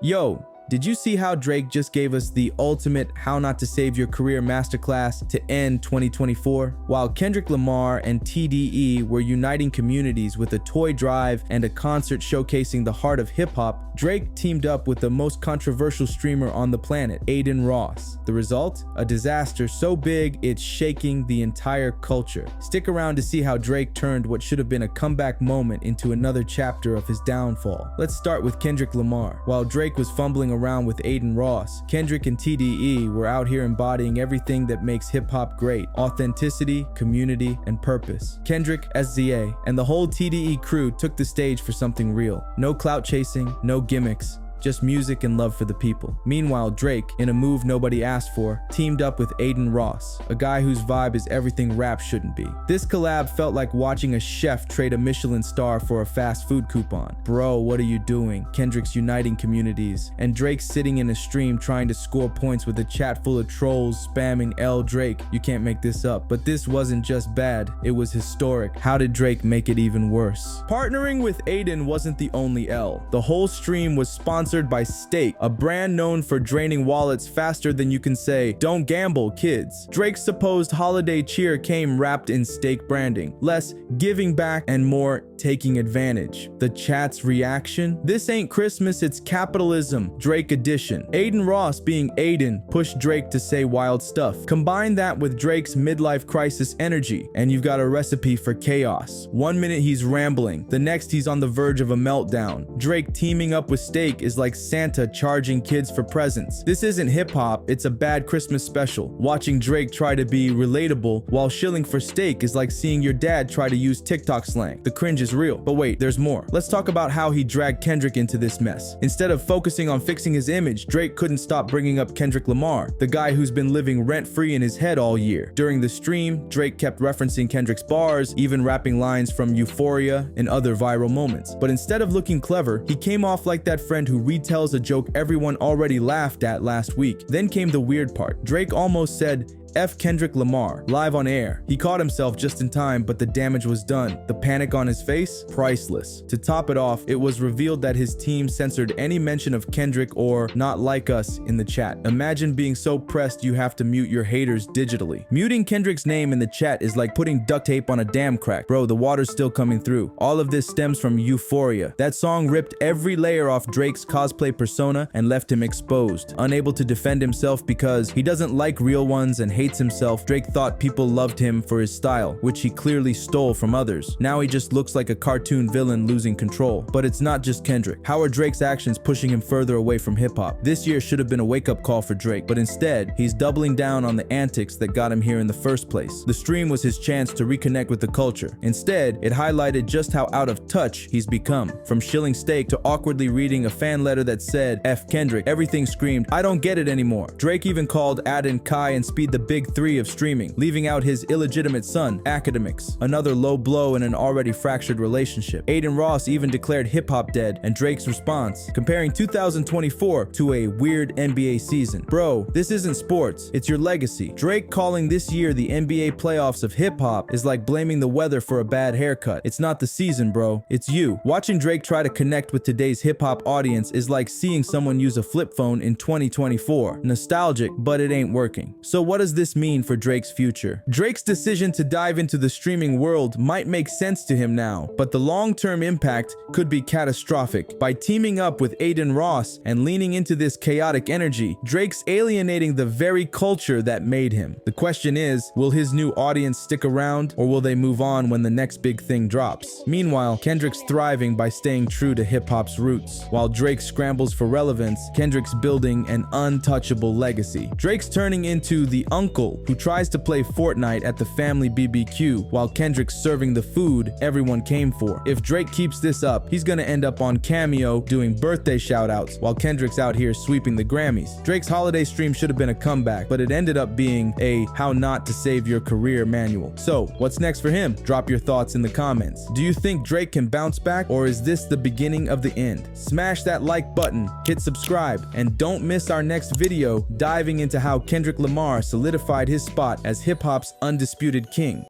Yo, did you see how Drake just gave us the ultimate how not to save your career masterclass to end 2024? While Kendrick Lamar and TDE were uniting communities with a toy drive and a concert showcasing the heart of hip-hop, Drake teamed up with the most controversial streamer on the planet, Adin Ross. The result? A disaster so big it's shaking the entire culture. Stick around to see how Drake turned what should have been a comeback moment into another chapter of his downfall. Let's start with Kendrick Lamar. While Drake was fumbling around with Adin Ross, Kendrick and TDE were out here embodying everything that makes hip-hop great: authenticity, community, and purpose. Kendrick, SZA, and the whole TDE crew took the stage for something real. No clout chasing, no gimmicks, just music and love for the people. Meanwhile, Drake, in a move nobody asked for, teamed up with Adin Ross, a guy whose vibe is everything rap shouldn't be. This collab felt like watching a chef trade a Michelin star for a fast food coupon. Bro, what are you doing? Kendrick's uniting communities, and Drake sitting in a stream trying to score points with a chat full of trolls spamming L Drake. You can't make this up. But this wasn't just bad, it was historic. How did Drake make it even worse? Partnering with Adin wasn't the only L. The whole stream was sponsored by Steak, a brand known for draining wallets faster than you can say, "Don't gamble, kids." Drake's supposed holiday cheer came wrapped in Steak branding. Less giving back and more taking advantage. The chat's reaction? This ain't Christmas, it's capitalism. Drake edition. Adin Ross, being Adin, pushed Drake to say wild stuff. Combine that with Drake's midlife crisis energy, and you've got a recipe for chaos. One minute he's rambling, the next he's on the verge of a meltdown. Drake teaming up with Steak is like Santa charging kids for presents. This isn't hip-hop, it's a bad Christmas special. Watching Drake try to be relatable while shilling for Steak is like seeing your dad try to use TikTok slang. The cringe is real. But wait, there's more. Let's talk about how he dragged Kendrick into this mess. Instead of focusing on fixing his image, Drake couldn't stop bringing up Kendrick Lamar, the guy who's been living rent-free in his head all year. During the stream, Drake kept referencing Kendrick's bars, even rapping lines from Euphoria and other viral moments. But instead of looking clever, he came off like that friend who retells a joke everyone already laughed at last week. Then came the weird part. Drake almost said, "F Kendrick Lamar," live on air. He caught himself just in time, but the damage was done. The panic on his face? Priceless. To top it off, it was revealed that his team censored any mention of Kendrick or "not like us" in the chat. Imagine being so pressed you have to mute your haters digitally. Muting Kendrick's name in the chat is like putting duct tape on a dam crack. Bro, the water's still coming through. All of this stems from Euphoria. That song ripped every layer off Drake's cosplay persona and left him exposed. Unable to defend himself because he doesn't like real ones and hates himself, Drake thought people loved him for his style, which he clearly stole from others. Now he just looks like a cartoon villain losing control. But it's not just Kendrick. How are Drake's actions pushing him further away from hip-hop? This year should have been a wake-up call for Drake, but instead, he's doubling down on the antics that got him here in the first place. The stream was his chance to reconnect with the culture. Instead, it highlighted just how out of touch he's become. From shilling Steak to awkwardly reading a fan letter that said, "F Kendrick," everything screamed, "I don't get it anymore." Drake even called Adin, Kai, and Speed the big three of streaming, leaving out his illegitimate son, Academics, another low blow in an already fractured relationship. Adin Ross even declared hip-hop dead, and Drake's response, comparing 2024 to a weird NBA season. Bro, this isn't sports, it's your legacy. Drake calling this year the NBA playoffs of hip-hop is like blaming the weather for a bad haircut. It's not the season, bro, it's you. Watching Drake try to connect with today's hip-hop audience is like seeing someone use a flip phone in 2024. Nostalgic, but it ain't working. So what does this mean for Drake's future? Drake's decision to dive into the streaming world might make sense to him now, but the long-term impact could be catastrophic. By teaming up with Adin Ross and leaning into this chaotic energy, Drake's alienating the very culture that made him. The question is, will his new audience stick around, or will they move on when the next big thing drops? Meanwhile, Kendrick's thriving by staying true to hip-hop's roots. While Drake scrambles for relevance, Kendrick's building an untouchable legacy. Drake's turning into the uncle who tries to play Fortnite at the family BBQ while Kendrick's serving the food everyone came for. If Drake keeps this up, he's gonna end up on Cameo doing birthday shoutouts while Kendrick's out here sweeping the Grammys. Drake's holiday stream should have been a comeback, but it ended up being a how not to save your career manual. So, what's next for him? Drop your thoughts in the comments. Do you think Drake can bounce back, or is this the beginning of the end? Smash that like button, hit subscribe, and don't miss our next video diving into how Kendrick Lamar solidified his spot as hip-hop's undisputed king.